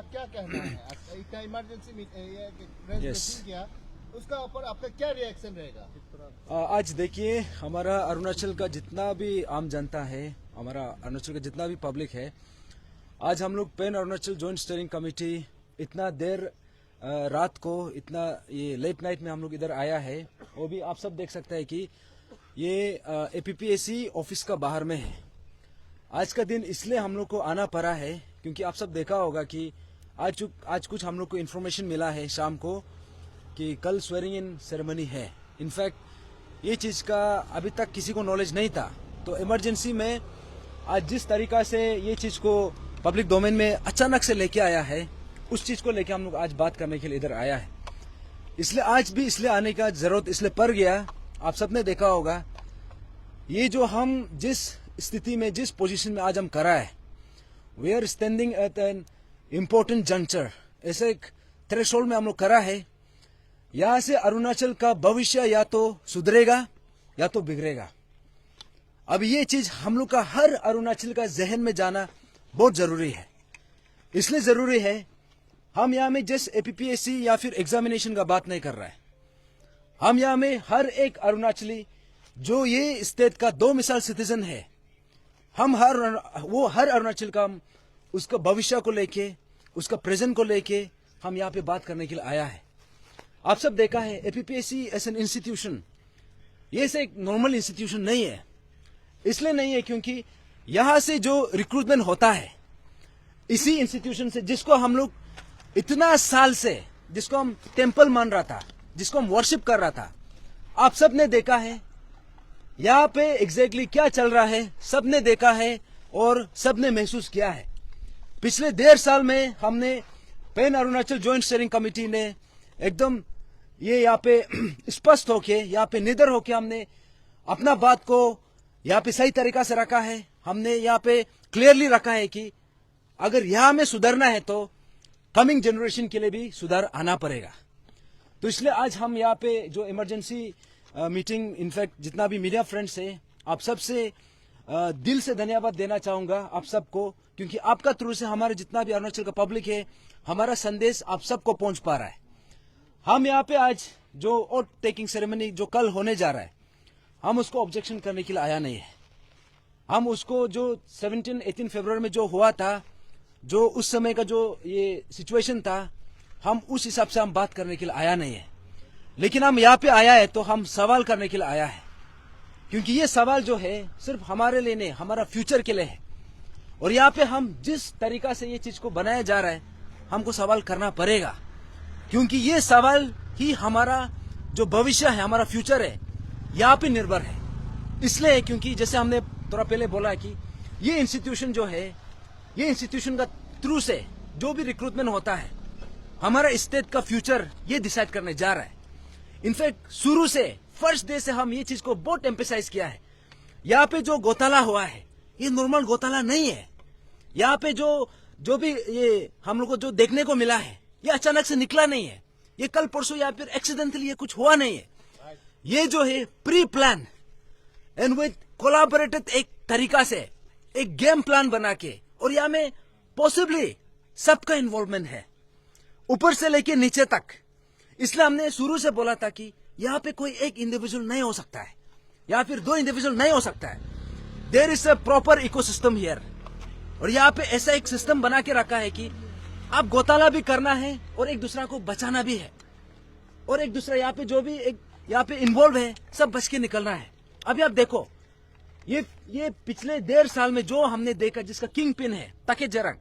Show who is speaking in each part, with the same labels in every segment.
Speaker 1: क्या कहना है? इतना इमरजेंसी किया, उसका ऊपर आपका क्या रिएक्शन रहेगा?
Speaker 2: आज देखिए, हमारा अरुणाचल का जितना भी आम जनता है, हमारा अरुणाचल का जितना भी पब्लिक है, आज हम लोग pan Arunachal joint steering committee इतना देर रात को, इतना ये लेट नाइट में हम लोग इधर आया है। वो भी आप सब देख सकते हैं कि ये एपीपीएससी ऑफिस का बाहर में है। आज का दिन इसलिए हम लोग को आना पड़ा है क्योंकि आप सब देखा होगा कि आज कुछ हम लोग को इन्फॉर्मेशन मिला है शाम को कि कल स्वेरिंग इन सेरेमनी है। इनफैक्ट ये चीज का अभी तक किसी को नॉलेज नहीं था, तो इमरजेंसी में आज जिस तरीका से ये चीज को पब्लिक डोमेन में अचानक से लेके आया है, उस चीज को लेके हम लोग आज बात करने के लिए इधर आया है। इसलिए आज भी इसलिए आने का जरूरत इसलिए पड़ गया, आप सबने देखा होगा ये जो हम जिस स्थिति में, जिस पोजीशन में आज हम करा है, we are standing at an important juncture. ऐसे एक थ्रेशोल्ड में हम लोग करा है। यहां से अरुणाचल का भविष्य या तो सुधरेगा या तो बिगड़ेगा। अब ये चीज हम लोग का हर अरुणाचल का जहन में जाना बहुत जरूरी है। इसलिए जरूरी है, हम यहाँ में जस्ट एपीपीएससी या फिर एग्जामिनेशन का बात नहीं कर रहा है। हम यहाँ में हर एक अरुणाचली जो ये स्टेट का 2 मिसाल सिटीजन है, हम हर अरुणाचल का उसका भविष्य को लेके, उसका प्रेजेंट को लेके हम यहाँ पे बात करने के लिए आया है। आप सब देखा है, एपीपीएससी एज एन इंस्टीट्यूशन, ये से एक नॉर्मल इंस्टीट्यूशन नहीं है। इसलिए नहीं है क्योंकि यहां से जो रिक्रूटमेंट होता है इसी इंस्टीट्यूशन से, जिसको हम लोग इतना साल से, जिसको हम टेम्पल मान रहा था, जिसको हम वर्शिप कर रहा था, आप सब ने देखा है यहाँ पे एग्जैक्टली क्या चल रहा है, सबने देखा है और सबने महसूस किया है। पिछले 1.5 साल में हमने pan Arunachal joint steering committee ने एकदम ये यहाँ पे स्पष्ट होके, यहाँ पे निडर होके हमने अपना बात को यहाँ पे सही तरीका से रखा है। हमने यहाँ पे क्लियरली रखा है कि अगर यहाँ में सुधरना है तो कमिंग जनरेशन के लिए भी सुधार आना पड़ेगा। तो इसलिए आज हम यहाँ पे जो इमरजेंसी मीटिंग, इनफैक्ट जितना भी मीडिया फ्रेंड्स है, आप सबसे दिल से धन्यवाद देना चाहूंगा आप सबको, क्योंकि आपका थ्रू से हमारे जितना भी अरुणाचल का पब्लिक है, हमारा संदेश आप सबको पहुंच पा रहा है। हम यहाँ पे आज जो ओथ टेकिंग सेरेमनी जो कल होने जा रहा है, हम उसको ऑब्जेक्शन करने के लिए आया नहीं है। हम उसको जो 17-18 फरवरी में जो हुआ था, जो उस समय का जो ये सिचुएशन था, हम उस हिसाब से हम बात करने के लिए आया नहीं है। लेकिन हम यहाँ पे आया है तो हम सवाल करने के लिए आया है, क्योंकि ये सवाल जो है सिर्फ हमारे लिए नहीं, हमारा फ्यूचर के लिए है। और यहाँ पे हम जिस तरीका से ये चीज को बनाया जा रहा है, हमको सवाल करना पड़ेगा, क्योंकि ये सवाल ही हमारा जो भविष्य है, हमारा फ्यूचर है, यहाँ पे निर्भर है। इसलिए क्योंकि जैसे हमने थोड़ा पहले बोला कि ये इंस्टीट्यूशन जो है, ये इंस्टीट्यूशन का थ्रू से जो भी रिक्रूटमेंट होता है, हमारा स्टेट का फ्यूचर ये डिसाइड करने जा रहा है। इनफैक्ट शुरू से, फर्स्ट डे से हम ये चीज को बहुत एम्फेसाइज किया है। यहाँ पे जो घोटाला हुआ है, ये नॉर्मल घोटाला नहीं है। यहाँ पे जो भी ये हम लोग को जो देखने को मिला है, ये अचानक से निकला नहीं है। ये कल परसों या फिर एक्सीडेंटली ये कुछ हुआ नहीं है। ये जो है pre plan and with collaborated एक तरीका से एक गेम प्लान बना के, और यहाँ में पॉसिबली सबका इन्वॉल्वमेंट है, ऊपर से लेके नीचे तक। इसलिए हमने शुरू से बोला था कि यहाँ पे कोई एक इंडिविजुअल नहीं हो सकता है, या फिर 2 इंडिविजुअल नहीं हो सकता है। There is a proper ecosystem here. और यहाँ पे ऐसा एक सिस्टम बना के रखा है कि आप घोटाला भी करना है और एक दूसरा को बचाना भी है, और एक दूसरा यहाँ पे जो भी यहाँ पे इन्वॉल्व है, सब बच के निकलना है। अभी आप देखो, ये पिछले 1.5 साल में जो हमने देखा, जिसका किंग पिन है ताके जरंग,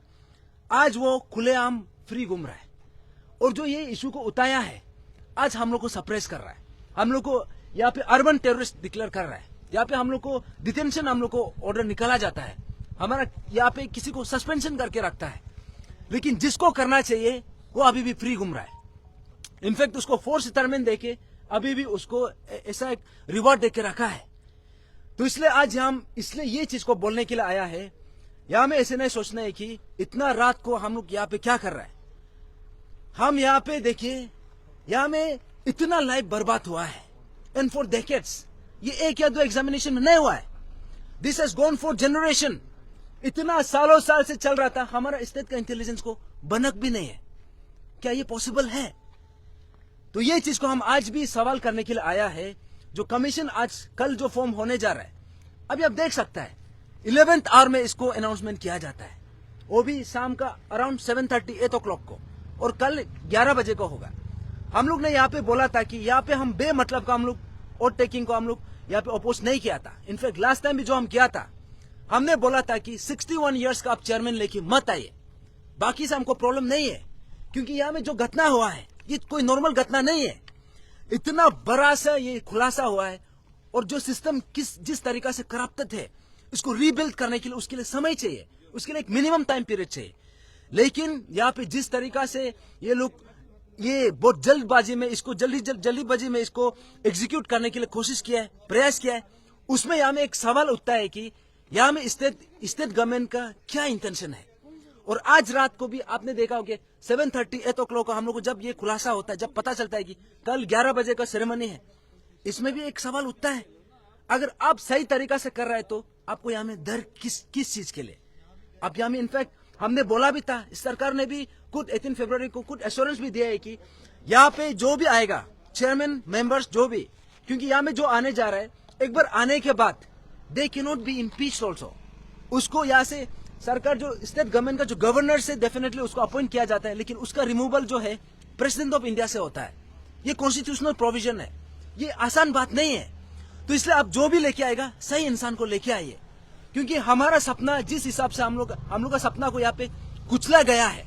Speaker 2: आज वो खुलेआम फ्री घूम रहा है। और जो ये इशू को उठाया है, आज हम लोग को सप्रेस कर रहा है, हम लोग को यहाँ पे अर्बन टेररिस्ट डिक्लेयर कर रहा है। यहाँ पे हम लोग को डिटेंशन, हम लोग को ऑर्डर निकाला जाता है, हमारा यहाँ पे किसी को सस्पेंशन करके रखता है। लेकिन जिसको करना चाहिए वो अभी भी फ्री घूम रहा है। इनफैक्ट उसको फोर्स रिटायरमेंट देके अभी भी उसको ऐसा एक रिवॉर्ड देके रखा है। तो इसलिए आज हम ये चीज को बोलने के लिए आया है। यहाँ में ऐसे नहीं सोचना है कि इतना रात को हम लोग यहाँ पे क्या कर रहा है। हम यहाँ पे देखिए, यहाँ में इतना लाइफ बर्बाद हुआ है, एंड फॉर डेकेड्स। ये 1 या 2 एग्जामिनेशन में नहीं हुआ है, this has gone for generation. इतना सालों साल से चल रहा था। हमारा स्टेट का इंटेलिजेंस को बनक भी नहीं है। क्या ये पॉसिबल है? तो ये चीज को हम आज भी सवाल करने के लिए आया है। जो कमीशन आज कल जो फॉर्म होने जा रहा है, अभी आप देख सकता है 11th आवर में इसको अनाउंसमेंट किया जाता है, वो भी शाम का अराउंड 7:30 8 o'clock को, और कल 11 बजे को होगा। हम लोग ने यहाँ पे बोला था कि यहाँ पे हम बेमतलब का हम लोग वोट टेकिंग को हम लोग यहाँ पे अपोज नहीं किया था। इनफैक्ट लास्ट टाइम भी जो हम किया था, हमने बोला था कि 61 ईयर्स का आप चेयरमैन लेके मत आइए, बाकी से हमको प्रॉब्लम नहीं है, क्योंकि यहाँ में जो घटना हुआ है ये कोई नॉर्मल घटना नहीं है। इतना बड़ा सा ये खुलासा हुआ है, और जो सिस्टम जिस तरीका से करप्टेड है, इसको रीबिल्ड करने के लिए उसके लिए समय चाहिए, उसके लिए एक मिनिमम टाइम पीरियड चाहिए। लेकिन यहाँ पे जिस तरीका से ये लोग ये बहुत जल्दबाजी में इसको जल्दीबाजी में इसको एग्जीक्यूट करने के लिए कोशिश किया है, प्रयास किया है, उसमें यहाँ में एक सवाल उठता है कि यहाँ में स्टेट गवर्नमेंट का क्या इंटेंशन है। और आज रात को भी आपने देखा होगा 7:30 8 o'clock को हम लोग को जब ये खुलासा होता है, जब पता चलता है कि कल 11 बजे का सेरेमनी है, इसमें भी एक सवाल उठता है, अगर आप सही तरीका से कर रहे हैं तो आपको यहाँ में डर किस चीज के लिए? आप यहाँ में इनफैक्ट हमने बोला भी था, सरकार ने भी खुद 18 फरवरी को खुद एश्योरेंस भी दिया है कि यहाँ पे जो भी आएगा चेयरमैन मेंबर्स जो भी, क्योंकि यहाँ में जो आने जा रहा है एक बार आने के बाद दे can not B impeached also. उसको यहाँ से सरकार जो स्टेट गवर्नमेंट का जो गवर्नर से डेफिनेटली उसको अपॉइंट किया जाता है, लेकिन उसका रिमूवल जो है प्रेसिडेंट ऑफ इंडिया से होता है। ये कॉन्स्टिट्यूशनल प्रोविजन है, ये आसान बात नहीं है। तो इसलिए आप जो भी लेके आएगा सही इंसान को लेके आइए, क्योंकि हमारा सपना जिस हिसाब से हम लोग का सपना को यहाँ पे कुचला गया है,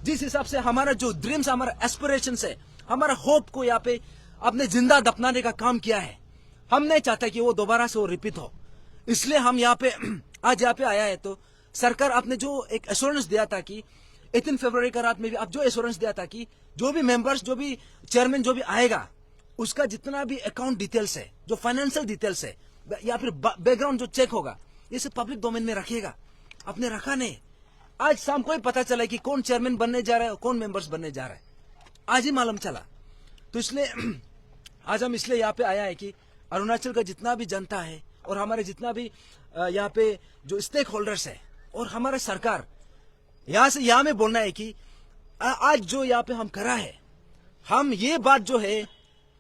Speaker 2: जिस हिसाब से हमारा जो ड्रीम्स हमारा एस्पिरेशन है, हमारा होप को यहाँ पे आपने जिंदा दफनाने का काम किया है, हम नहीं चाहते कि वो दोबारा से वो रिपीट हो। इसलिए हम यहाँ पे आज यहाँ पे आया है। तो सरकार आपने जो एक एश्योरेंस दिया था कि 18 फरवरी का रात में भी आप जो एश्योरेंस दिया था कि जो भी मेंबर्स जो भी चेयरमैन जो भी आएगा उसका जितना भी अकाउंट डिटेल्स है, जो फाइनेंशियल डिटेल्स है या फिर बैकग्राउंड जो चेक होगा, ये सब पब्लिक डोमेन में रखिएगा। आपने रखा नहीं। आज शाम को ही पता चला कि कौन चेयरमैन बनने जा रहा है और कौन मेंबर्स बनने जा रहा है, आज ही मालूम चला। तो इसलिए आज हम इसलिए यहाँ पे आया है कि अरुणाचल का जितना भी जनता है और हमारे जितना भी यहाँ पे जो स्टेक होल्डर्स है और हमारा सरकार, यहाँ से यहाँ में बोलना है कि आज जो यहाँ पे हम करा है, हम ये बात जो है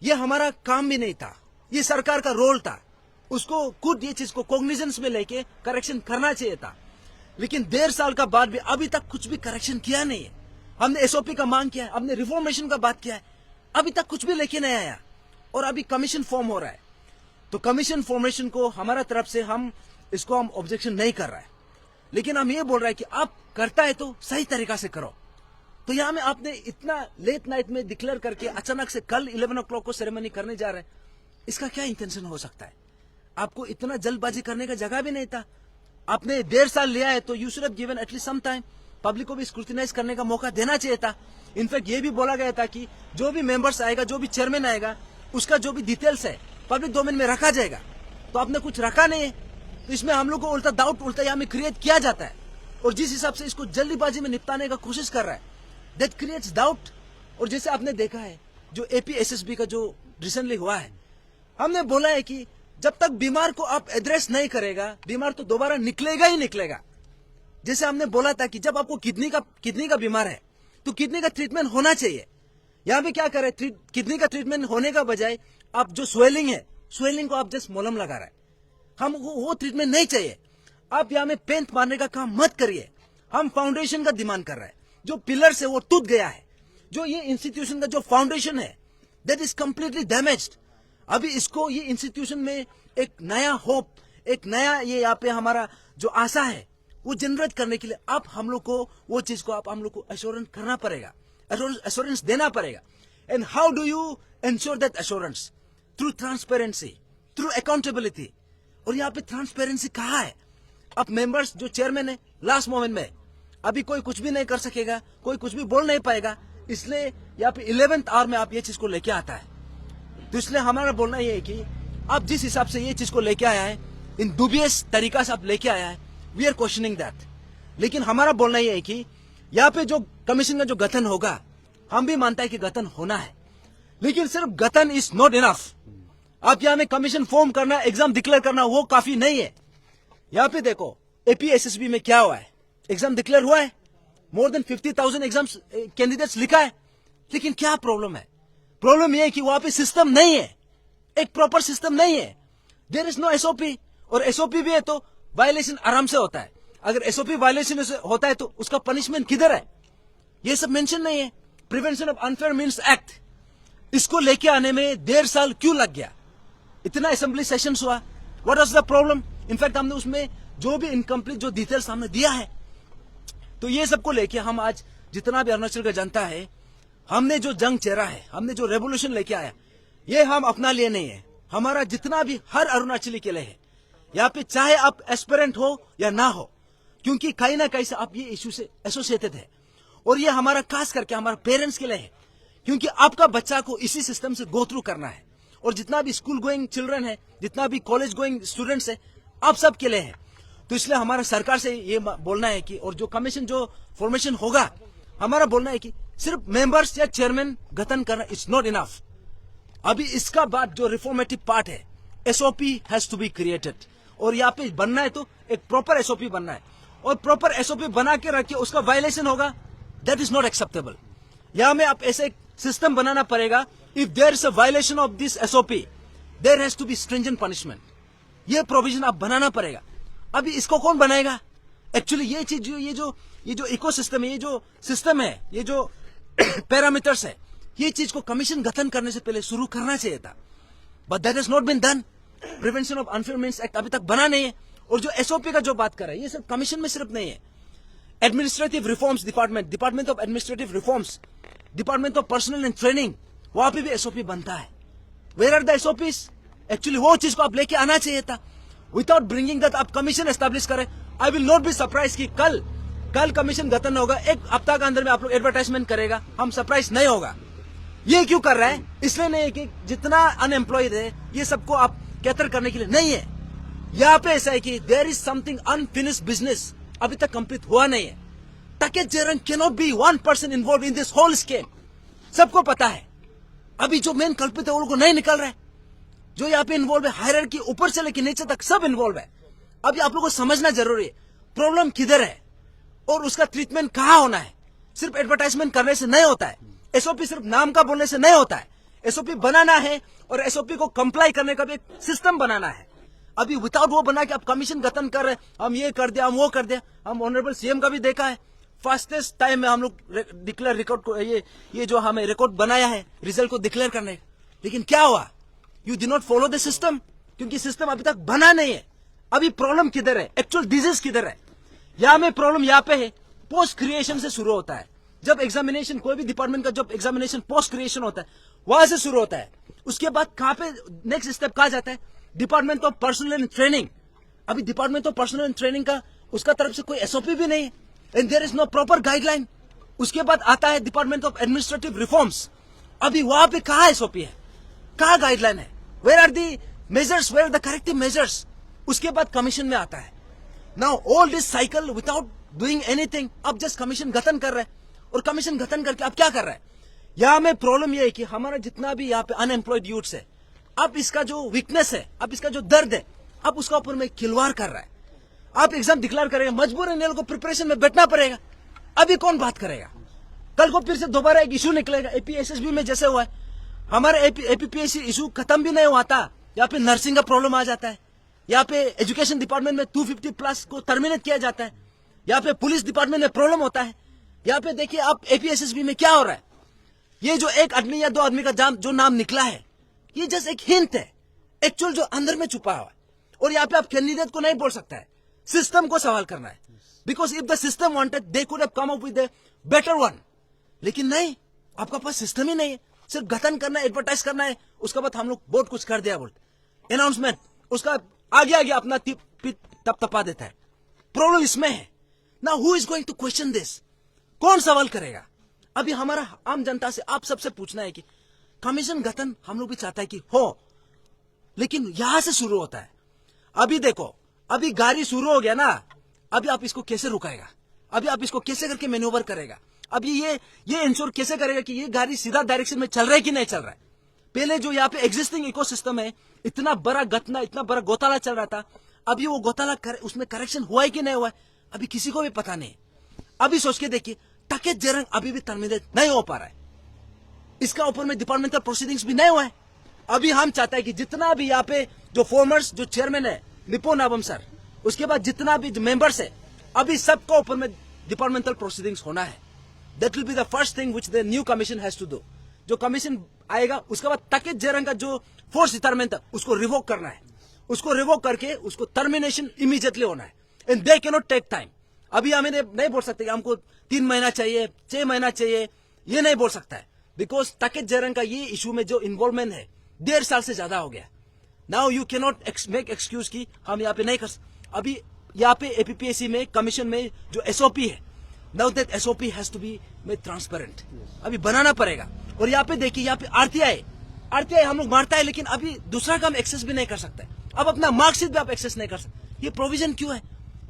Speaker 2: ये हमारा काम भी नहीं था, ये सरकार का रोल था। उसको खुद ये चीज को कॉग्निजेंस में लेके करेक्शन करना चाहिए था, लेकिन 1.5 साल का बाद भी अभी तक कुछ भी करेक्शन किया नहीं है। हमने एसओपी का मांग किया है, हमने रिफॉर्मेशन का बात किया है, अभी तक कुछ भी लेके नहीं आया। और अभी कमीशन फॉर्म हो रहा है, तो कमीशन फॉर्मेशन को हमारा तरफ से हम ऑब्जेक्शन नहीं कर रहा है, लेकिन हम ये बोल रहे हैं कि आप करता है तो सही तरीका से करो। तो यहाँ में आपने इतना लेट नाइट में डिक्लेयर करके अचानक से कल 11 o'clock को सेरेमनी करने जा रहे हैं, इसका क्या इंटेंशन हो सकता है? आपको इतना जल्दबाजी करने का जगह भी नहीं था। आपने 1.5 साल लिया है तो you should have given at least some time, public को भी स्क्रूटिनाइज करने का मौका देना चाहिए था। इनफैक्ट ये भी बोला गया था कि जो भी मेंबर्स आएगा, जो भी चेयरमैन आएगा, उसका जो भी डिटेल्स है पब्लिक डोमेन में रखा जाएगा। तो आपने कुछ रखा नहीं है, तो इसमें हम लोग को उल्टा डाउट उल्टा यहाँ में क्रिएट किया जाता है, और जिस हिसाब से इसको जल्दीबाजी में निपटाने का कोशिश कर रहा है, दैट क्रिएट्स डाउट। और जैसे आपने देखा है जो एपीएसएसबी का जो रिसेंटली हुआ है, हमने बोला है कि जब तक बीमार को आप एड्रेस नहीं करेगा, बीमार तो दोबारा निकलेगा ही निकलेगा। जैसे हमने बोला था कि जब आपको किडनी का बीमार है तो किडनी का ट्रीटमेंट होना चाहिए। यहाँ पे क्या करे, किडनी का ट्रीटमेंट होने का बजाय आप जो स्वेलिंग है, स्वेलिंग को आप जस्ट मोलम लगा रहे हैं। हम वो ट्रीटमेंट नहीं चाहिए। आप यहाँ में पेंट मारने का काम मत करिए। हम फाउंडेशन का डिमांड कर रहे हैं। जो पिलर्स है वो टूट गया है, जो ये इंस्टीट्यूशन का जो फाउंडेशन है दैट इज कंप्लीटली डैमेज्ड। अभी इसको ये इंस्टीट्यूशन में एक नया होप, एक नया ये यहाँ पे हमारा जो आशा है वो जनरेट करने के लिए आप हम लोग को वो चीज को आप हम लोग को एश्योरेंस करना पड़ेगा, एश्योरेंस देना पड़ेगा। And how do you ensure that assurance? Through transparency, through accountability. और यहाँ पे ट्रांसपेरेंसी कहाँ है? अब मेंबर्स जो चेयरमैन है लास्ट मोमेंट में अभी कोई कुछ भी नहीं कर सकेगा, कोई कुछ भी बोल नहीं पाएगा, इसलिए यहाँ पे 11th आवर में आप ये चीज को लेके आता है। तो इसलिए हमारा बोलना ये है कि आप जिस हिसाब से ये चीज को लेके आया है, इन दुबियस तरीका से आप लेके आया है, वी आर क्वेश्चनिंग दैट। लेकिन हमारा बोलना ये है कि यहाँ पे जो कमीशन का जो गठन होगा, हम भी मानता है कि गठन होना है, लेकिन सिर्फ गठन इज नॉट इनफ। आप यहाँ में कमीशन फॉर्म करना, एग्जाम डिक्लेयर करना वो काफी नहीं है। यहाँ पे देखो एपीएसएसबी में क्या हुआ है, एग्जाम डिक्लेयर हुआ है, मोर देन 50,000 एग्जाम्स कैंडिडेट्स लिखा है, लेकिन क्या प्रॉब्लम है? प्रॉब्लम यह है कि वहां पे सिस्टम नहीं है, एक प्रॉपर सिस्टम नहीं है। देयर इज नो एसओपी, और एसओपी भी है तो वायलेशन आराम से होता है। अगर एसओपी वायलेशन होता है तो उसका पनिशमेंट किधर है? ये सब मेंशन नहीं है। Prevention of unfair means act, इसको लेके आने में 1.5 साल क्यों लग गया? इतना असेंबली सेशन हुआ, what was the problem? In fact हमने उसमें जो भी इनकम्प्लीट जो डिटेल्स हमने दिया है, तो ये सबको लेके हम आज जितना भी अरुणाचल का जनता है, हमने जो जंग चेरा है, हमने जो रेवोल्यूशन लेके आया, ये हम अपना लिए नहीं है, हमारा जितना भी हर अरुणाचली के लिए है। यहाँ पे चाहे आप एस्पिरेंट हो या ना हो, क्योंकि कहीं ना कहीं से आप ये इश्यू से एसोसिएटेड है, और ये हमारा खास करके हमारा पेरेंट्स के लिए है, क्योंकि आपका बच्चा को इसी सिस्टम से गो थ्रू करना है। और जितना भी स्कूल गोइंग चिल्ड्रन है, जितना भी कॉलेज गोइंग स्टूडेंट्स है, आप सब के लिए है। तो इसलिए हमारा सरकार से ये बोलना है कि, और जो कमीशन जो फॉर्मेशन होगा, हमारा बोलना है कि सिर्फ मेंबर्स या चेयरमैन गठन करना इट्स नॉट इनफ। अभी इसका बाद जो रिफॉर्मेटिव पार्ट है, SOP has to be created, और यहाँ पे बनना है तो एक प्रॉपर एसओपी बनना है, और प्रॉपर एसओपी बना के रखिए, उसका वायलेशन होगा, दैट इज नॉट एक्सेप्टेबल। यहाँ में आप ऐसे सिस्टम बनाना पड़ेगा, if there is a violation of this SOP, there has to be stringent punishment. ये प्रोविजन आप बनाना पड़ेगा। अभी इसको कौन बनाएगा? एक्चुअली ये चीज ये जो इकोसिस्टम है, ये जो सिस्टम है, ये जो पैरामीटर्स है, ये चीज को कमीशन गठन करने से पहले शुरू करना चाहिए था, but that has not been done. Prevention of unfair means act अभी तक बना नहीं है। और जो एसओपी का जो बात कर रहा है, ये सिर्फ कमीशन में सिर्फ नहीं है, administrative reforms department of administrative reforms, department of personnel and training, वहां पे भी एसओपी बनता है। Where are the SOPs? Actually वो चीज को आप लेके आना चाहिए था, विदाउट ब्रिंगिंग दैट। आप कमीशन एस्टैब्लिश करें, I will not be surprised कि कल कमीशन गठन होगा, 1 हफ्ता के अंदर में आप लोग एडवर्टाइजमेंट करेगा, हम सरप्राइज नहीं होगा। ये क्यों कर रहा है? इसलिए नहीं है कि जितना अनएम्प्लॉयड है, ये सबको आप कैटर करने के लिए नहीं है। यहाँ पे ऐसा है कि there is something unfinished business, अभी तक कंप्लीट हुआ नहीं है। Taket Jerang can not be one person involve in this whole scheme, सबको पता है। अभी जो मेन कल्पित है वो लोग नहीं निकल रहे, जो यहाँ पे इन्वॉल्व है, हायरार्की ऊपर से लेकर नीचे तक सब इन्वॉल्व है। अभी आप लोगों को समझना जरूरी है प्रॉब्लम किधर है और उसका ट्रीटमेंट कहाँ होना है। सिर्फ एडवर्टाइजमेंट करने से नहीं होता है, एसओपी सिर्फ नाम का बोलने से नहीं होता है। एसओपी बनाना है और एसओपी को कंप्लाई करने का भी एक सिस्टम बनाना है। अभी विदाउट वो बना के आप कमीशन गठन कर रहे, हम ये कर दिया, हम वो कर दिया। हम ऑनरेबल सीएम का भी देखा है, फास्टेस्ट टाइम में हम लोग डिक्लेयर रिकॉर्ड को ये जो हमें रिकॉर्ड बनाया है रिजल्ट को डिक्लेयर करने, लेकिन क्या हुआ? You did not follow the system, क्योंकि सिस्टम अभी तक बना नहीं है। अभी प्रॉब्लम किधर है? एक्चुअल डिजीज किधर है? यहाँ में प्रॉब्लम यहाँ पे है, पोस्ट क्रिएशन से शुरू होता है। जब एग्जामिनेशन, कोई भी डिपार्टमेंट का जब एग्जामिनेशन पोस्ट क्रिएशन होता है, वहां से शुरू होता है। उसके बाद कहां पे नेक्स्ट स्टेप कहा जाता है? Department of personnel and training. अभी department of personnel and training का उसका तरफ से कोई एसओपी भी नहीं है, and there is no proper guideline. उसके बाद आता है डिपार्टमेंट ऑफ एडमिनिस्ट्रेटिव रिफॉर्म्स। अभी वहां पे कहां एसओपी है, कहां गाइडलाइन है? Where are the measures, where are the corrective measures? उसके बाद कमीशन में आता है। Now all this cycle without doing anything, अब जस्ट कमीशन गठन कर रहे हैं, और कमीशन गठन करके अब क्या कर रहा है? यहां में प्रॉब्लम यह है कि हमारा जितना भी यहाँ पे अनएम्प्लॉयड यूथ्स है, अब इसका जो वीकनेस है, अब इसका जो दर्द है, अब उसका ऊपर में खिलवाड़ कर रहा है। आप एग्जाम डिक्लेयर करेंगे, मजबूरन इन लोगों को प्रिपरेशन में बैठना पड़ेगा। अभी कौन बात करेगा? कल को फिर से दोबारा एक इशू निकलेगा, एपीएसएसबी में जैसे हुआ है। हमारे एपीपीएससी इशू खत्म भी नहीं हुआ था, यहाँ पे नर्सिंग का प्रॉब्लम आ जाता है, यहाँ पे एजुकेशन डिपार्टमेंट में 250+ को टर्मिनेट किया जाता है, यहाँ पे पुलिस डिपार्टमेंट में प्रॉब्लम होता है। यहाँ पे देखिए आप एपीएसएसबी में क्या हो रहा है। ये जो एक आदमी या 2 आदमी का जो नाम निकला है, ये जस्ट एक हिंट है, एक्चुअल जो अंदर में छुपा हुआ है। और यहाँ पे आप कैंडिडेट को नहीं बोल सकता है, सिस्टम को सवाल करना है, because if the system wanted they could have come up with a better one. लेकिन नहीं, आपका पास सिस्टम ही नहीं है, सिर्फ गठन करना है, एडवर्टाइज करना है। उसके बाद हम लोग बहुत कुछ कर दिया, बोलते अनाउंसमेंट, उसका आगे अपना तप तपा देता है। प्रॉब्लम इसमें है ना, who is going to question this? कौन सवाल करेगा? अभी हमारा आम जनता से आप सबसे पूछना है कि कमीशन गठन हम लोग भी चाहता है कि हो, लेकिन यहां से शुरू होता है। अभी देखो, अभी गाड़ी शुरू हो गया ना, अभी आप इसको कैसे रुकाएगा? अभी आप इसको कैसे करके मैन्यूवर करेगा? अभी ये इंश्योर कैसे करेगा कि ये गाड़ी सीधा डायरेक्शन में चल रहा है कि नहीं चल रहा है? पहले जो यहाँ पे एग्जिस्टिंग इकोसिस्टम है, इतना बड़ा घटना, इतना बड़ा घोटाला चल रहा था, अभी वो घोटाला उसमें करेक्शन हुआ है कि नहीं हुआ है, अभी किसी को भी पता नहीं। अभी सोच के देखिए, टकेत जेरंग अभी भी टर्मिनेट नहीं हो पा रहा है, इसका ऊपर में डिपार्टमेंटल प्रोसीडिंग्स भी नहीं हुआ है। अभी हम चाहते हैं कि जितना भी यहाँ पे जो फॉर्मर्स जो चेयरमैन है निपो नाबम सर, उसके बाद जितना भी मेंबर्स है, अभी सबको ऊपर में डिपार्टमेंटल प्रोसीडिंग्स होना है। That will be the first thing which the new commission has to do. जो कमीशन आएगा उसके बाद टकेत जेरंग का जो फोर्स रिटायरमेंट था उसको रिवोक करना है, उसको रिवोक करके उसको टर्मिनेशन इमीडिएटली होना है। And they can not take time. अभी हमें नहीं बोल सकते कि हमको 3 महीना चाहिए, 6 महीना चाहिए, ये नहीं बोल सकता है, बिकॉज टकेत जेरंग का ये इशू में जो इन्वॉल्वमेंट है 1.5 साल से ज्यादा हो गया। Now you can not make excuse की हम यहाँ पे नहीं कर। अभी यहाँ पे एपीपीएससी में कमीशन में जो एसओपी है, now that SOP has to be made transparent, अभी बनाना पड़ेगा। और यहाँ पे देखिए, यहाँ पे आरटीआई हम लोग मारता है, लेकिन अभी दूसरा काम एक्सेस भी नहीं कर सकता है। अब अपना मार्कशीट भी आप एक्सेस नहीं कर सकते। ये प्रोविजन क्यों है?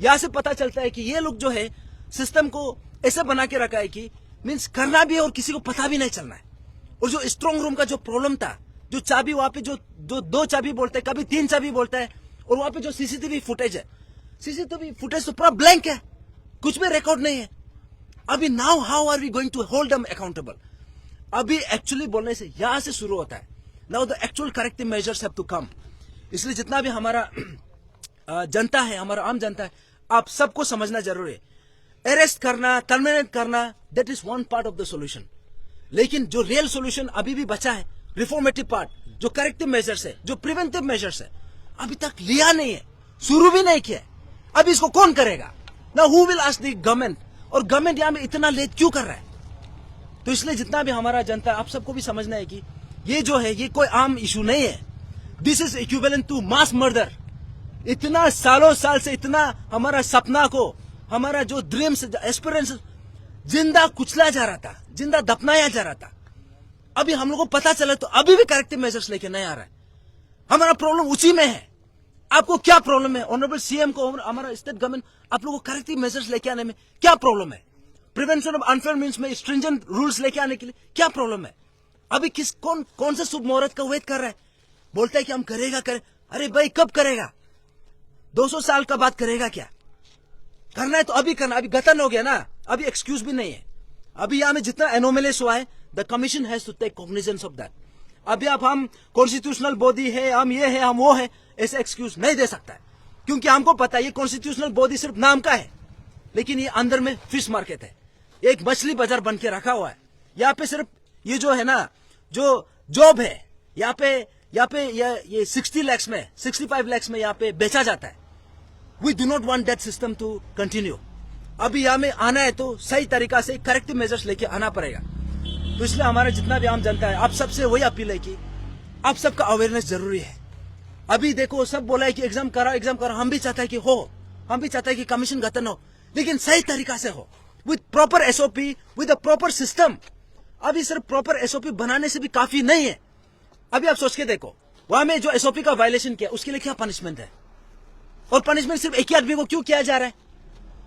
Speaker 2: यहाँ से पता चलता है कि ये लोग जो है सिस्टम को ऐसे बना के रखा है कि मीन्स करना भी है और किसी को पता भी नहीं चलना है। और जो स्ट्रॉन्ग रूम का जो प्रॉब्लम था, जो चाबी वहां पे जो 2 चाबी बोलते हैं, कभी 3 चाबी बोलता है, और वहां पे जो सीसीटीवी फुटेज है, सीसीटीवी फुटेज तो पूरा ब्लैंक है, कुछ भी रिकॉर्ड नहीं है। अभी now how are we going to hold them accountable? अभी एक्चुअली बोलने से यहां से शुरू होता है। Now the actual corrective measures have to come. इसलिए जितना भी हमारा जनता है, हमारा आम जनता है, आप सबको समझना जरूरी है। अरेस्ट करना, टर्मिनेट करना, that is one part of the solution. लेकिन जो रियल सोल्यूशन अभी भी बचा है, रिफॉर्मेटिव पार्ट, जो करेक्टिव मेजर्स है, जो प्रिवेंटिव मेजर्स है, अभी तक लिया नहीं है, शुरू भी नहीं किया है। अभी इसको कौन करेगा? ना who will ask the government? और गवर्नमेंट यहां में इतना लेट क्यों कर रहा है? तो इसलिए जितना भी हमारा जनता, आप सबको भी समझना है कि ये जो है ये कोई आम इशू नहीं है। This is equivalent to mass murder. इतना सालों साल से इतना हमारा सपना को, हमारा जो ड्रीम्स, एस्पिरेंस जिंदा कुचला जा रहा था, जिंदा दफनाया जा रहा था। अभी हम लोग को पता चला तो अभी भी करेक्टिव मेजर्स लेके नहीं आ रहा है। हमारा प्रॉब्लम उसी में है। आपको क्या प्रॉब्लम है? ऑनरेबल सीएम को, हमारा स्टेट गवर्नमेंट, आप लोगों को करेक्टिव मेजर्स लेके आने में क्या प्रॉब्लम है? प्रिवेंशन ऑफ अनफेयर मीन्स में स्ट्रिंजेंट रूल्स लेके आने के लिए क्या प्रॉब्लम है? अभी कौन सा शुभ मुहूर्त का वेट कर रहा है? बोलता है कि हम करेगा। अरे भाई, कब करेगा? 200 साल का बात करेगा क्या? करना है तो अभी करना। अभी गतन हो गया ना, अभी एक्सक्यूज भी नहीं है। अभी यहां में जितना एनोमलीस हुआ है, the commission has to take cognisance of that. अभी आप हम कॉन्स्टिट्यूशनल बॉडी है, हम ये है, हम वो है, ऐसे एक्सक्यूज नहीं दे सकता है। क्योंकि हमको पता है ये कॉन्स्टिट्यूशनल बॉडी सिर्फ नाम का है, लेकिन ये अंदर में फिश मार्केट है, एक मछली बाजार बन के रखा हुआ है। यहाँ पे सिर्फ ये जो है ना, जो जॉब है, यहाँ पे ये 60 lakhs में, 65 lakhs में यहाँ पे बेचा जाता है। We do not want that system to continue. अभी यहाँ में आना है तो सही तरीका से करेक्टिव मेजर्स लेके आना पड़ेगा। तो इसलिए हमारा जितना भी आम जनता है, आप सबसे वही अपील है कि आप सबका अवेयरनेस जरूरी है। अभी देखो, सब बोला है कि एग्जाम करा। हम भी चाहते हैं कि हो, हम भी चाहते हैं कि कमीशन गठन हो, लेकिन सही तरीका से हो, with proper SOP, with a proper system. अभी सिर्फ प्रॉपर एसओपी बनाने से भी काफी नहीं है। अभी आप सोच के देखो, वहां में जो एसओपी का वायलेशन किया उसके लिए क्या पनिशमेंट है, और पनिशमेंट सिर्फ एक ही आदमी को क्यों किया जा रहा है?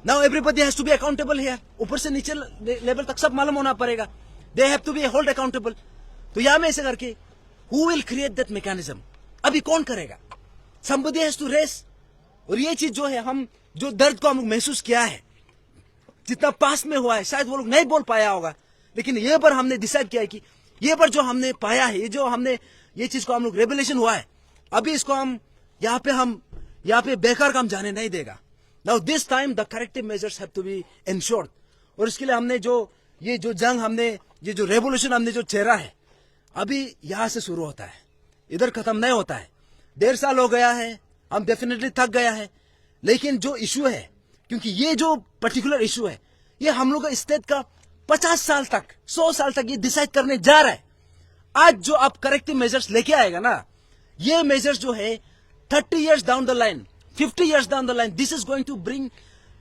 Speaker 2: Now everybody has to be accountable here. ऊपर से नीचे लेवल तक सब मालूम होना पड़ेगा। They have to be hold accountable. तो यहां में ऐसे करके who will create that mechanism? अभी कौन करेगा? Somebody has to raise. और ये चीज जो है, हम जो दर्द को हम लोग महसूस किया है, जितना पास में हुआ है, शायद वो लोग नहीं बोल पाया होगा, लेकिन ये पर हमने डिसाइड किया है कि ये पर जो हमने पाया है, ये चीज को हम लोग रेवलेशन हुआ है, अभी इसको हम यहाँ पे बेकार काम जाने नहीं देगा। Now this time the corrective measures have to be ensured. और इसके लिए हमने ये जो रेवोल्यूशन हमने जो चेहरा है, अभी यहां से शुरू होता है, इधर खत्म नहीं होता है। 1.5 साल हो गया है, हम डेफिनेटली थक गया है। लेकिन जो इशू है, क्योंकि ये जो पर्टिकुलर इशू है, ये हम लोग का स्टेट का 50 साल तक, 100 साल तक ये डिसाइड करने जा रहा है। आज जो आप करेक्टिव मेजर्स लेके आएगा ना, ये मेजर्स जो है 30 years down the line, 50 years down the line, this is going to bring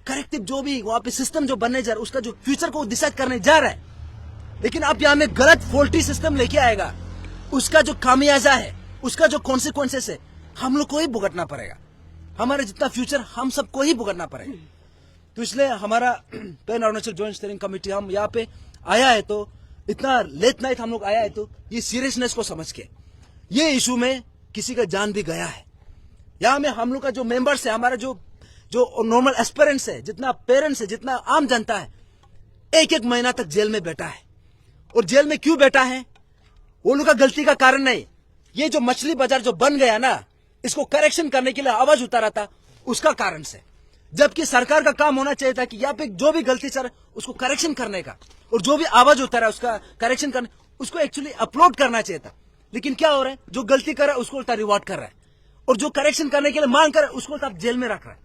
Speaker 2: corrective, जो भी वहां पे सिस्टम जो बनने जा रहा है, उसका जो फ्यूचर को डिसाइड करने जा रहा है। लेकिन आप यहां में गलत फॉल्टी सिस्टम लेके आएगा, उसका जो खामियाजा है, उसका जो कॉन्सिक्वेंसेस है, हम लोग को ही भुगतना पड़ेगा। हमारा जितना फ्यूचर हम सबको ही भुगतना पड़ेगा। तो इसलिए हमारा pan Arunachal joint steering committee, हम यहाँ पे आया है तो इतना लेट नाइट हम लोग आया है तो ये सीरियसनेस को समझ के, ये इशू में किसी का जान भी गया है। यहाँ में हम लोग का जो मेंबर्स है, हमारा जो नॉर्मल एस्पिरेंट्स है, जितना पेरेंट्स है, जितना आम जनता है, एक एक महीना तक जेल में बैठा है। और जेल में क्यों बैठा है? वो लोग का गलती का कारण नहीं, ये जो मछली बाजार जो बन गया ना, इसको करेक्शन करने के लिए आवाज उतारा था, उसका कारण से। जबकि सरकार का काम होना चाहिए था कि यहाँ पे जो भी गलती चल रहा है उसको करेक्शन करने का, और जो भी आवाज उतारा है उसका करेक्शन करने, उसको एक्चुअली अपलोड करना चाहिए था। लेकिन क्या हो रहा है, जो गलती कर रहा है उसको उल्टा रिवॉर्ड कर रहा है, और जो करेक्शन करने के लिए मांग कर रहा है उसको उल्टा जेल में रख रहा है।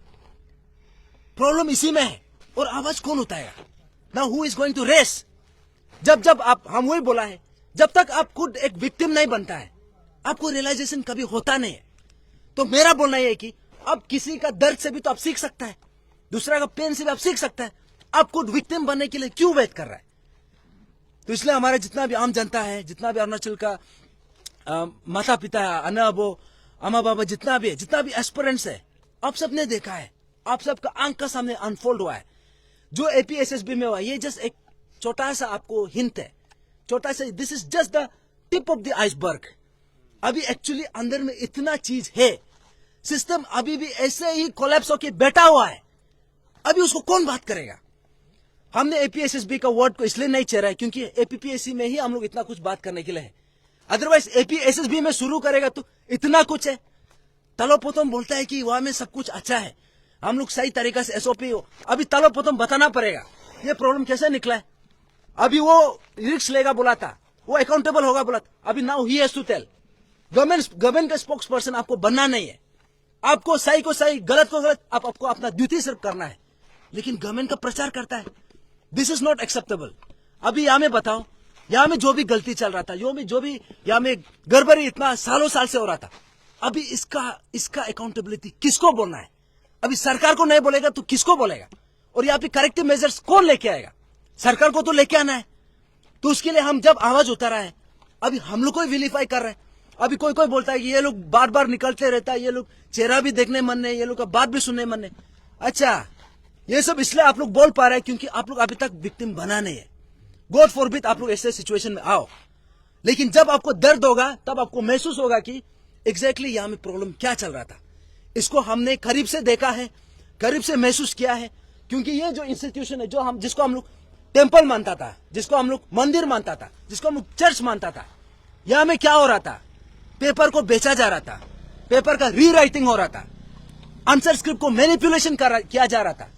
Speaker 2: प्रॉब्लम इसी में है। और आवाज कौन उठाएगा? Now who is going to raise? जब आप, हम वही बोला है, जब तक आप खुद एक विक्टिम नहीं बनता है आपको रियलाइजेशन कभी होता नहीं है। तो मेरा बोलना यह है कि अब किसी का दर्द से भी तो आप सीख सकता है, दूसरा का पेन से भी आप सीख सकता है। आप खुद विक्टिम बनने के लिए क्यों वेट कर रहा है? तो इसलिए हमारा जितना भी आम जनता है, जितना भी अरुणाचल का माता पिता है, अन्ना अबो अम्मा बाबा, जितना भी है, जितना भी एस्पिरेंट्स है, आप सबने देखा है, आप सबका आंख का सामने अनफोल्ड हुआ है। जो एपीएसएसबी में हुआ ये जस्ट एक छोटा सा आपको हिंट है, छोटा सा, this is just the tip of the iceberg. अभी एक्चुअली अंदर में इतना चीज है, सिस्टम अभी भी ऐसे ही कोलैप्स होके बैठा हुआ है। अभी उसको कौन बात करेगा? हमने एपीएसएसबी का वर्ड को इसलिए नहीं चेहरा है क्योंकि एपीपीएससी में ही हम लोग इतना कुछ बात करने के लिए है। अदरवाइज एपीएसएसबी में शुरू करेगा तो इतना कुछ है। तलोपोतम बोलता है कि वहां में सब कुछ अच्छा है, हम लोग सही तरीका से एसओपी हो। अभी तलोपोतम बताना पड़ेगा ये प्रॉब्लम कैसे निकला है। अभी वो रिस्क लेगा बोला था, वो अकाउंटेबल होगा बोला था। अभी now he has to tell. Government का स्पोक्स पर्सन आपको बनना नहीं है, आपको सही को सही, गलत को गलत, आपको अपना ड्यूटी सिर्फ करना है। लेकिन गवर्नमेंट का प्रचार करता है, दिस इज नॉट एक्सेप्टेबल। अभी यहाँ में बताओ, यहाँ में जो भी गलती चल रहा था, जो भी यहाँ में गड़बड़ी इतना सालों साल से हो रहा था, अभी इसका अकाउंटेबिलिटी किसको बोलना है? अभी सरकार को नहीं बोलेगा तो किसको बोलेगा? और यहाँ पे करेक्टिव मेजर्स कौन लेके आएगा? सरकार को तो लेके आना है। तो उसके लिए हम जब आवाज उतारा है, अभी हम लोग को विलीफाई कर रहे हैं। अभी कोई बोलता है कि ये लोग बार बार निकलते रहता है, ये लोग चेहरा भी देखने मन नहीं, ये लोग का बात भी सुनने मन नहीं। अच्छा, ये सब इसलिए आप लोग बोल पा रहे हैं क्योंकि आप लोग अभी तक विक्टिम बना नहीं है। गॉड फॉरबिड आप लोग ऐसे सिचुएशन में आओ, लेकिन जब आपको दर्द होगा तब आपको महसूस होगा कि एग्जैक्टली यहाँ में प्रॉब्लम क्या चल रहा था। इसको हमने करीब से देखा है, करीब से महसूस किया है। क्योंकि ये जो इंस्टीट्यूशन है, जिसको हम लोग टेम्पल मानता था, जिसको हम लोग मंदिर मानता था, जिसको हम लोग चर्च मानता था, यहाँ में क्या हो रहा था? पेपर को बेचा जा रहा था, पेपर का रीराइटिंग हो रहा था, आंसर स्क्रिप्ट को मैनिपुलेशन किया जा रहा था।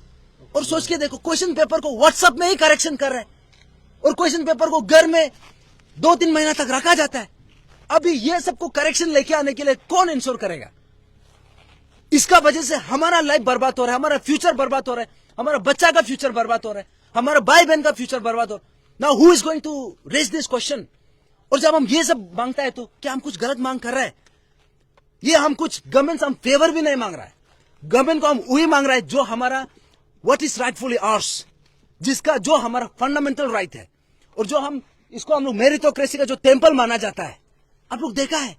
Speaker 2: और सोच के देखो, क्वेश्चन पेपर को व्हाट्सएप में ही करेक्शन कर रहे हैं, और क्वेश्चन पेपर को घर में 2-3 महीना तक रखा जाता है। अभी ये सबको करेक्शन लेके आने के लिए कौन इंश्योर करेगा? इसका वजह से हमारा लाइफ बर्बाद हो रहा है, हमारा फ्यूचर बर्बाद हो रहा है, हमारा बच्चा का फ्यूचर बर्बाद हो रहा है, हमारा भाई बहन का फ्यूचर बर्बाद हो रहा है। Now who is going to raise this question? और जब हम ये सब मांगता है तो क्या हम कुछ गलत मांग कर रहे हैं? ये हम कुछ गवर्नमेंट से हम फेवर भी नहीं मांग रहा है, गवर्नमेंट को हम वही मांग रहा है जो हमारा व्हाट इज राइटफुली आवर्स, जो हमारा फंडामेंटल राइट है, और जो हम लोग मेरिटोक्रेसी का जो टेम्पल माना जाता है। आप लोग देखा है,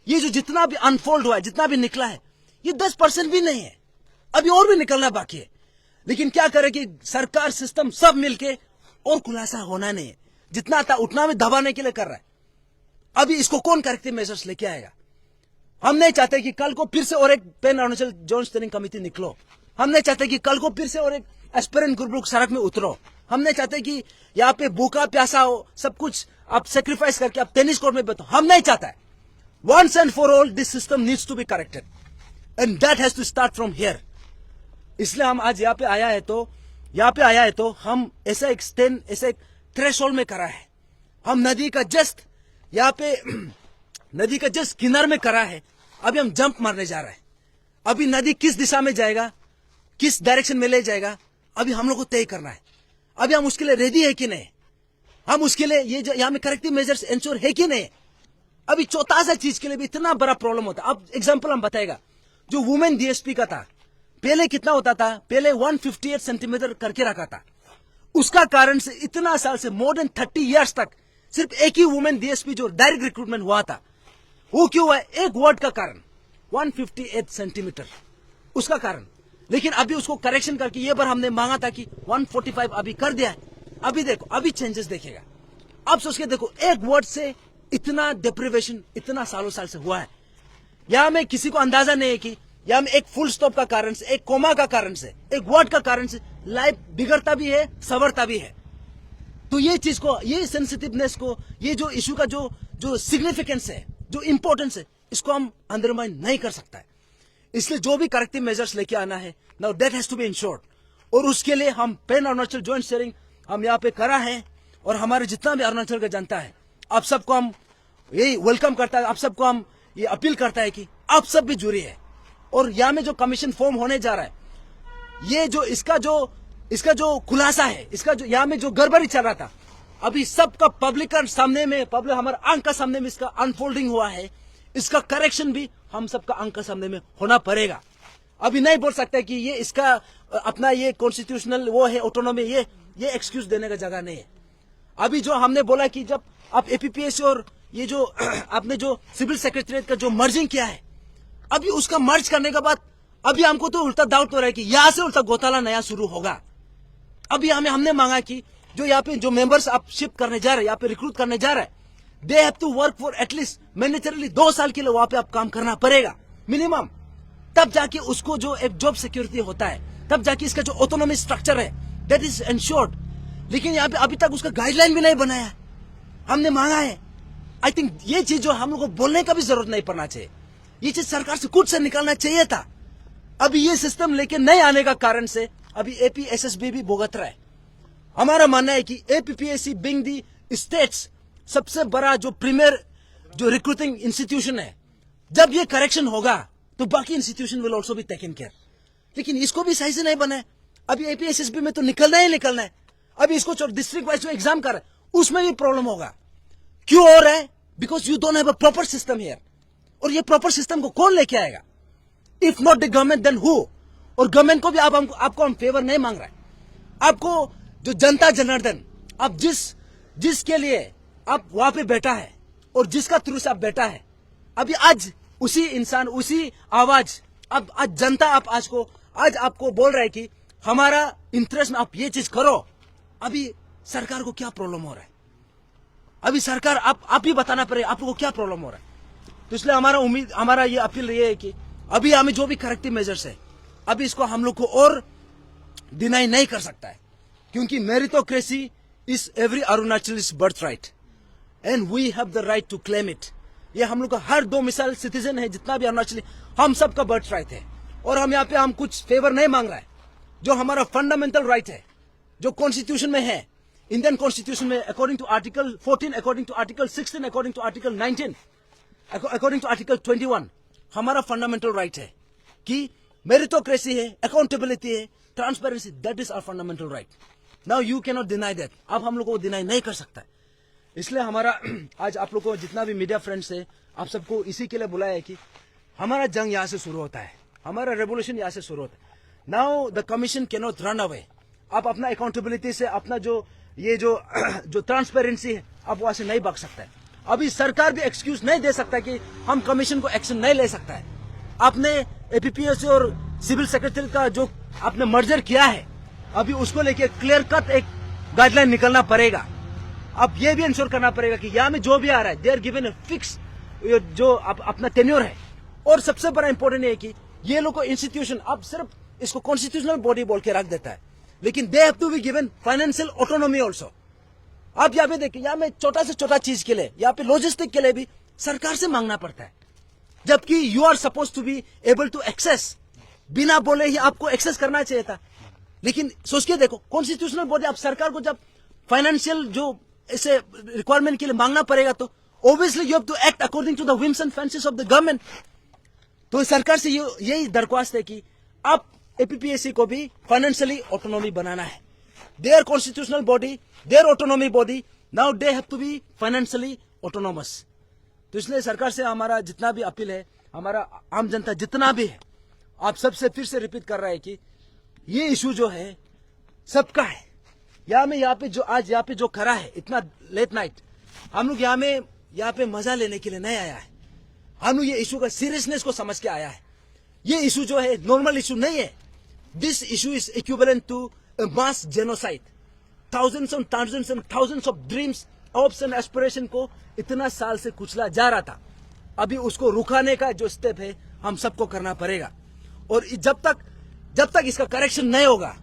Speaker 2: ये जो जितना भी अनफोल्ड हुआ है, जितना भी निकला है, ये 10% भी नहीं है, अभी और भी निकलना बाकी है। लेकिन क्या करे कि सरकार, सिस्टम सब मिलके और खुलासा होना नहीं है, जितना था उतना में दबाने के लिए कर रहा है। अभी इसको कौन करेक्टिव मेजर्स लेके आएगा? हम नहीं चाहते कि कल को फिर से और एक pan Arunachal zone steering committee निकलो। हम नहीं चाहते कि कल को फिर से और एक एस्पिरेंट ग्रुप लोग सड़क में उतरो। हम नहीं चाहते कि यहाँ पे भूखा प्यासा हो, सब कुछ आप सेक्रीफाइस करके आप टेनिस कोर्ट में बैठो। हम नहीं चाहता है। Once and for all this system needs to be corrected and that has to start from here. इसलिए हम आज यहाँ पे आया है तो हम ऐसा एक थ्रेशोल्ड में करा है। हम नदी का जस्ट किनार में करा है। अभी हम जंप मारने जा रहे हैं। अभी नदी किस दिशा में जाएगा, किस डायरेक्शन में ले जाएगा, अभी हम लोग को तय करना है। अभी हम उसके लिए रेडी है कि नहीं, हम उसके लिए ये जो यहाँ में करेक्टिव मेजर्स इंश्योर है कि नहीं। अभी छोटा सा चीज के लिए भी इतना बड़ा प्रॉब्लम होता है। अब एग्जांपल हम बताएगा, जो वुमेन डीएसपी का था, पहले कितना होता था? पहले 158 सेंटीमीटर करके रखा था। उसका कारण से इतना साल से मोर देन 30 इयर्स तक सिर्फ एक ही वुमेन डीएसपी जो डायरेक्ट रिक्रूटमेंट हुआ था, वो क्यों हुआ? एक वर्ड का कारण, 158 सेंटीमीटर, उसका कारण। लेकिन अभी उसको करेक्शन करके ये बार हमने मांगा था कि 145 अभी कर दिया है। अभी देखो, अभी चेंजेस देखेगा। अब सोच के देखो, एक वर्ड से इतना डिप्रिवेशन इतना सालों साल से हुआ है। यहां में किसी को अंदाजा नहीं है कि यहां में एक फुल स्टॉप का कारण से, एक कोमा का कारण से, एक वर्ड का कारण से लाइफ बिगड़ता भी है, संवरता भी है। तो ये चीज को, ये सेंसिटिवनेस को, ये जो इशू का जो सिग्निफिकेंस है, जो इंपॉर्टेंस है, इसको हम अंडरमाइन नहीं कर सकता है। इसलिए जो भी करेक्टिव मेजर्स लेके आना है, now that has to be ensured. और उसके लिए हम पैन अरुणाचल जॉइंट स्टीयरिंग हम यहाँ पे करा है, और हमारे जितना भी अरुणाचल का जनता है, आप सबको हम यही वेलकम करता है, आप सबको हम ये अपील करता है कि आप सब भी जुड़िए है। और यहाँ में जो कमीशन फॉर्म होने जा रहा है, ये जो इसका जो खुलासा है, इसका जो यहाँ में जो गड़बड़ी चल रहा था, अभी सबका पब्लिक का सामने में, पब्लिक हमारे आंख का सामने में इसका अनफोल्डिंग हुआ है। इसका करेक्शन भी हम सबका आंख का सामने में होना पड़ेगा। अभी नहीं बोल सकते कि ये इसका अपना ये कॉन्स्टिट्यूशनल वो है, ऑटोनॉमी, ये एक्सक्यूज देने का जगह नहीं है। अभी जो हमने बोला कि जब आप एपीपीएससी और ये जो आपने जो सिविल सेक्रेटरीट का जो मर्जिंग किया है, अभी उसका मर्ज करने के बाद अभी हमको तो उल्टा डाउट हो रहा है कि यहां से उल्टा घोटाला नया शुरू होगा। अभी हमने मांगा कि जो यहाँ पे जो मेंबर्स आप शिफ्ट करने जा रहे हैं, यहाँ पे रिक्रूट करने जा रहे हैं, they have to work for at least mandatorily 2 साल के लिए वहां पे आप काम करना पड़ेगा मिनिमम। तब जाके उसको जो एक जॉब सिक्योरिटी होता है, तब जाके इसका जो ऑटोनॉमी स्ट्रक्चर है दैट इज एंश्योर्ड। लेकिन यहाँ पे अभी तक उसका गाइडलाइन भी नहीं बनाया, हमने मांगा है। आई थिंक ये चीज जो हम लोग को बोलने का भी जरूरत नहीं पड़ना चाहिए, ये चीज सरकार से खुद से निकलना चाहिए था। अभी ये सिस्टम लेके नहीं आने का कारण से अभी एपीएसएसबी भी भुगत रहा है। हमारा मानना है कि एपीपीएससी बिंग दी स्टेट्स सबसे बड़ा जो प्रीमियर जो रिक्रूटिंग इंस्टीट्यूशन है, जब ये करेक्शन होगा तो बाकी institution will also be taken care. लेकिन इसको भी सही से नहीं बना है। अभी एपीएसएसबी में तो निकलना ही निकलना है। अभी इसको डिस्ट्रिक्ट वाइज जो एग्जाम कर रहा है उसमें भी प्रॉब्लम होगा। क्यों हो रहा है? Because you don't have a proper system here. और ये प्रॉपर सिस्टम को कौन लेके आएगा? If not the government then who? और गवर्नमेंट को भी आपको हम फेवर नहीं मांग रहा है। आपको जो जनता जनार्दन, आप जिसके लिए आप वहां पे बैठा है और जिसका थ्रू से आप बैठा है, अभी आज उसी इंसान, उसी आवाज, अब आज जनता आज आपको बोल रहा है कि हमारा इंटरेस्ट में आप ये चीज करो। अभी सरकार को क्या प्रॉब्लम हो रहा है? अभी सरकार आप ही बताना पड़ेगा आपको क्या प्रॉब्लम हो रहा है। तो इसलिए हमारा ये अपील ये है कि अभी हमें जो भी करेक्टिव मेजर्स है, अभी इसको हम लोग को और डिनाई नहीं कर सकता है, क्योंकि meritocracy is every Arunachalist birth right and we have the right to claim it. ये हम लोग का हर 2 मिसाल सिटीजन है, जितना भी अरुणाचली, हम सबका बर्थ राइट है। और हम यहाँ पे हम कुछ फेवर नहीं मांग रहा है, जो हमारा फंडामेंटल राइट है, जो कॉन्स्टिट्यूशन में है, इंडियन कॉन्स्टिट्यूशन में according to article 14, according to article 16, according to article 19, according to article 21, हमारा फंडामेंटल राइट है कि मेरिटोक्रेसी है, अकाउंटेबिलिटी है, transparency, that is our fundamental right. Now you can not deny that. आप हम लोग को डिनाई नहीं कर सकता है। इसलिए हमारा आज आप लोग को जितना भी मीडिया फ्रेंड्स है, आप सबको इसी के लिए बुलाया है कि हमारा जंग यहाँ से शुरू होता है, हमारा रेवोल्यूशन यहाँ से शुरू होता है। Now the commission can not run away. आप अपना अकाउंटेबिलिटी से, अपना जो ट्रांसपेरेंसी है, आप वहां से नहीं भाग सकता है। अभी सरकार भी एक्सक्यूज नहीं दे सकता कि हम कमीशन को एक्शन नहीं ले सकता है। आपने एपीपीएससी और सिविल सेक्रेटरी का जो आपने मर्जर किया है, अभी उसको लेके क्लियर कट एक गाइडलाइन निकलना पड़ेगा। अब ये भी इंश्योर करना पड़ेगा कि यहाँ में जो भी आ रहा है, they are given a fix जो अपना टेन्योर है। और सबसे बड़ा इंपॉर्टेंट है कि ये लोग को इंस्टीट्यूशन अब सिर्फ इसको कॉन्स्टिट्यूशनल बॉडी बोल के रख देता है, लेकिन they have to be given financial autonomy also. आप यहाँ पे देखिए, यहाँ में छोटा से छोटा चीज के लिए, यहाँ पे लॉजिस्टिक के लिए भी सरकार से मांगना पड़ता है, जबकि you are suppose to be able to access. बिना बोले ही आपको एक्सेस करना चाहिए था। लेकिन सोच के देखो, कॉन्स्टिट्यूशनल बॉडी, आप सरकार को जब फाइनेंशियल जो ऐसे रिक्वायरमेंट के लिए मांगना पड़ेगा, तो obviously you have to act according to the whims and fancies of the government. तो सरकार से यही दरख्वास्त है कि आप एपीपीएससी को भी फाइनेंशियली ऑटोनॉमी बनाना है। Their constitutional body, their autonomy body, now they have to be financially autonomous. तो इसलिए सरकार से हमारा जितना भी अपील है, हमारा आम जनता जितना भी है, आप सबसे फिर से रिपीट कर रहा है कि ये इशू जो है सबका है। यहाँ पे जो आज यहाँ पे जो खड़ा है इतना लेट नाइट, हम लोग यहाँ पे मजा लेने के लिए नहीं आया है। हम लोग ये इशू का सीरियसनेस को समझ के आया है। ये इशू जो है नॉर्मल इशू नहीं है। This issue is equivalent to a mass genocide. Thousands and thousands and thousands of dreams, hopes and aspiration को इतना साल से कुचला जा रहा था। अभी उसको रुकाने का जो स्टेप है हम सबको करना पड़ेगा। और जब तक इसका करेक्शन नहीं होगा,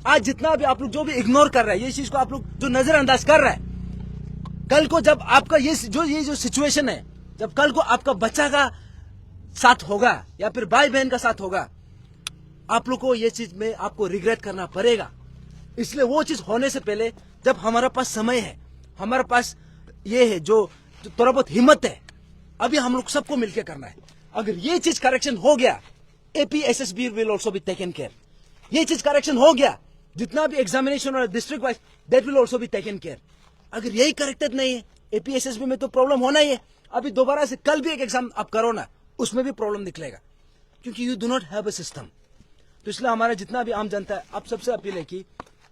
Speaker 2: आज जितना भी आप लोग जो भी इग्नोर कर रहे हैं, ये चीज को आप लोग जो नजरअंदाज कर रहे हैं, कल को जब आपका ये जो सिचुएशन है, जब कल को आपका बच्चा का साथ होगा या फिर भाई बहन का साथ होगा, आप लोग को ये चीज में आपको रिग्रेट करना पड़ेगा। इसलिए वो चीज होने से पहले, जब हमारे पास समय है, हमारे पास ये है जो थोड़ा बहुत हिम्मत है, अभी हम लोग सबको मिलकर करना है। अगर ये चीज करेक्शन हो गया, APSSB will also be taken care. ये चीज करेक्शन हो गया, जितना भी एग्जामिनेशन और district wise, that will also be taken care. अगर यही करेक्टेड नहीं है, APSSB में तो प्रॉब्लम होना ही है। अभी दोबारा से कल भी एक एग्जाम आप करो ना, उसमें भी प्रॉब्लम निकलेगा, क्योंकि you do not have a system. तो इसलिए हमारा जितना भी आम जनता है, आप सबसे अपील है कि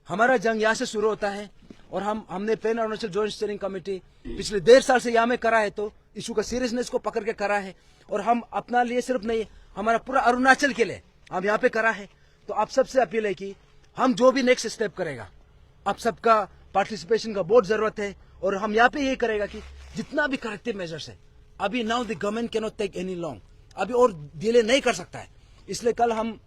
Speaker 2: हमारा जंग यहाँ से शुरू होता है, और हमने pan Arunachal joint steering committee पिछले 1.5 साल से यहाँ में करा है, तो इशू का सीरियसनेस को पकड़ के करा है, और हम अपना लिए सिर्फ नहीं, हमारा पूरा अरुणाचल के लिए हम यहाँ पे करा है। तो आप सबसे अपील है कि हम जो भी नेक्स्ट स्टेप करेगा, आप सबका पार्टिसिपेशन का बहुत जरूरत है, और हम यहाँ पे ये करेगा कि जितना भी करेक्टिव मेजर्स है, अभी now the government can not take any long, अभी और डिले नहीं कर सकता है। इसलिए कल हम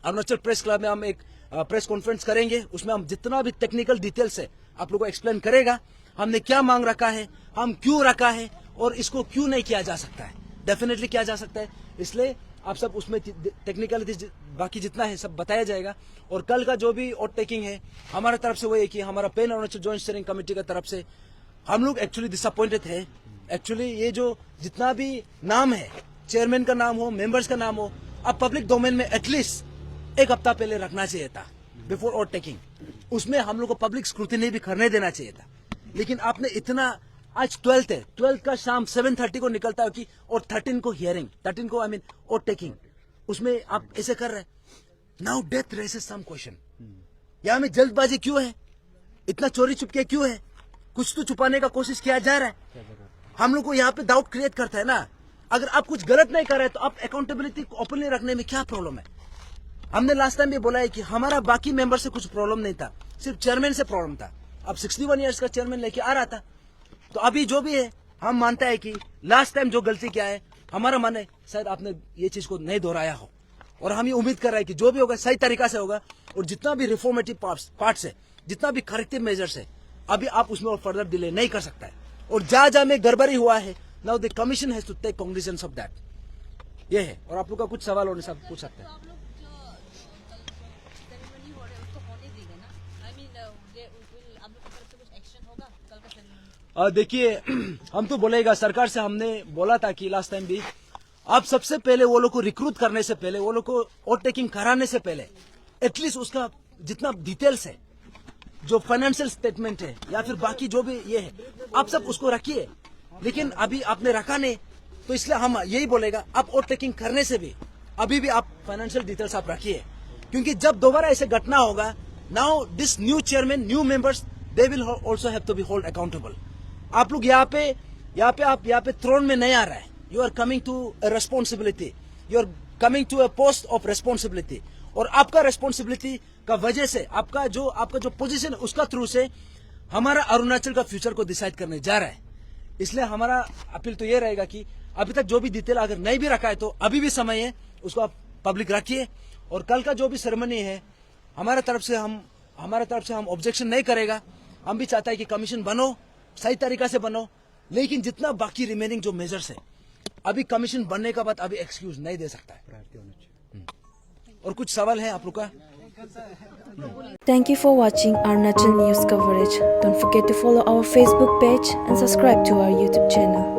Speaker 2: अरुणाचल प्रेस क्लब में हम एक प्रेस कॉन्फ्रेंस करेंगे, उसमें हम जितना भी टेक्निकल डिटेल्स है आप लोगों को एक्सप्लेन करेगा, हमने क्या मांग रखा है, हम क्यों रखा है, और इसको क्यों नहीं किया जा सकता है। डेफिनेटली किया जा सकता है, इसलिए आप सब उसमें टेक्निकलिटीज बाकी जितना है सब बताया जाएगा। और कल का जो भी ओट टेकिंग है हमारे तरफ से वो है कि हमारा pan Arunachal joint steering committee की तरफ से हम लोग एक्चुअली डिसअपॉइंटेड है। एक्चुअली ये जो जितना भी नाम है, चेयरमैन का नाम हो, मेंबर्स का नाम हो, अब पब्लिक डोमेन में एटलीस्ट 1 हफ्ता पहले रखना चाहिए था, बिफोर ओट टेकिंग। उसमें हम लोग को पब्लिक स्क्रूटिनी भी करने देना चाहिए था, लेकिन आपने इतना, आज 12th है, 12th का शाम 7:30 को निकलता है कि, और 13 को हियरिंग, 13 को ओट टेकिंग, उसमें आप ऐसे कर रहे हैं। Now that raises some question, यहाँ में जल्दबाजी क्यों है, इतना चोरी छुपके क्यों है, कुछ तो छुपाने का कोशिश किया जा रहा है। हम लोग को यहाँ पे डाउट क्रिएट करता है ना। अगर आप कुछ गलत नहीं कर रहे तो आप अकाउंटेबिलिटी ओपनली रखने में क्या प्रॉब्लम है। हमने लास्ट टाइम भी बोला है कि हमारा बाकी मेंबर से कुछ प्रॉब्लम नहीं था, सिर्फ चेयरमैन से प्रॉब्लम था। अब 61 ईयर्स का चेयरमैन लेके आ रहा था, तो अभी जो भी है हम मानता है कि लास्ट टाइम जो गलती किया है, हमारा मन है शायद आपने ये चीज को नहीं दोहराया हो, और हम ये उम्मीद कर रहे हैं कि जो भी होगा सही तरीका से होगा, और जितना भी रिफॉर्मेटिव पार्ट्स है, जितना भी करेक्टिव मेजर्स है, अभी आप उसमें और फर्दर डिले नहीं कर सकता है। और जहां में गड़बड़ी हुआ है, now the commission has to take cognisance of that. ये है, और आप लोग का कुछ सवाल होने सब पूछ सकते हैं। देखिए, हम तो बोलेगा, सरकार से हमने बोला था कि लास्ट टाइम भी, आप सबसे पहले वो लोग को रिक्रूट करने से पहले, वो लोग को ओट टेकिंग कराने से पहले एटलीस्ट उसका जितना डिटेल्स है, जो फाइनेंशियल स्टेटमेंट है या फिर बाकी जो भी ये है, आप सब उसको रखिए। लेकिन अभी आपने रखा नहीं, तो इसलिए हम यही बोलेगा, आप ओट टेकिंग करने से भी अभी भी आप फाइनेंशियल डिटेल्स आप रखिए, क्योंकि जब दोबारा ऐसे घटना होगा, now this new chairman, new members, they will also have to be hold accountable. आप लोग यहाँ पे थ्रोन में नहीं आ रहा है, you are coming to a responsibility, you are coming to a post of responsibility, और आपका रेस्पॉन्सिबिलिटी का वजह से आपका जो पोजीशन है, उसका थ्रू से हमारा अरुणाचल का फ्यूचर को डिसाइड करने जा रहा है। इसलिए हमारा अपील तो ये रहेगा कि अभी तक जो भी डिटेल अगर नहीं भी रखा है, तो अभी भी समय है, उसको आप पब्लिक रखिए। और कल का जो भी सेरेमनी है, हमारे तरफ से हम ऑब्जेक्शन नहीं करेगा। हम भी चाहता है कि कमीशन बनो, सही तरीका से बनो, लेकिन जितना बाकी रिमेनिंग जो मेजर्स है, अभी कमीशन बनने का बाद अभी एक्सक्यूज नहीं दे सकता है। और कुछ सवाल है आप लोग का?
Speaker 3: Thank you for watching Arunachal News coverage. Don't forget to follow our Facebook page and subscribe to our YouTube channel.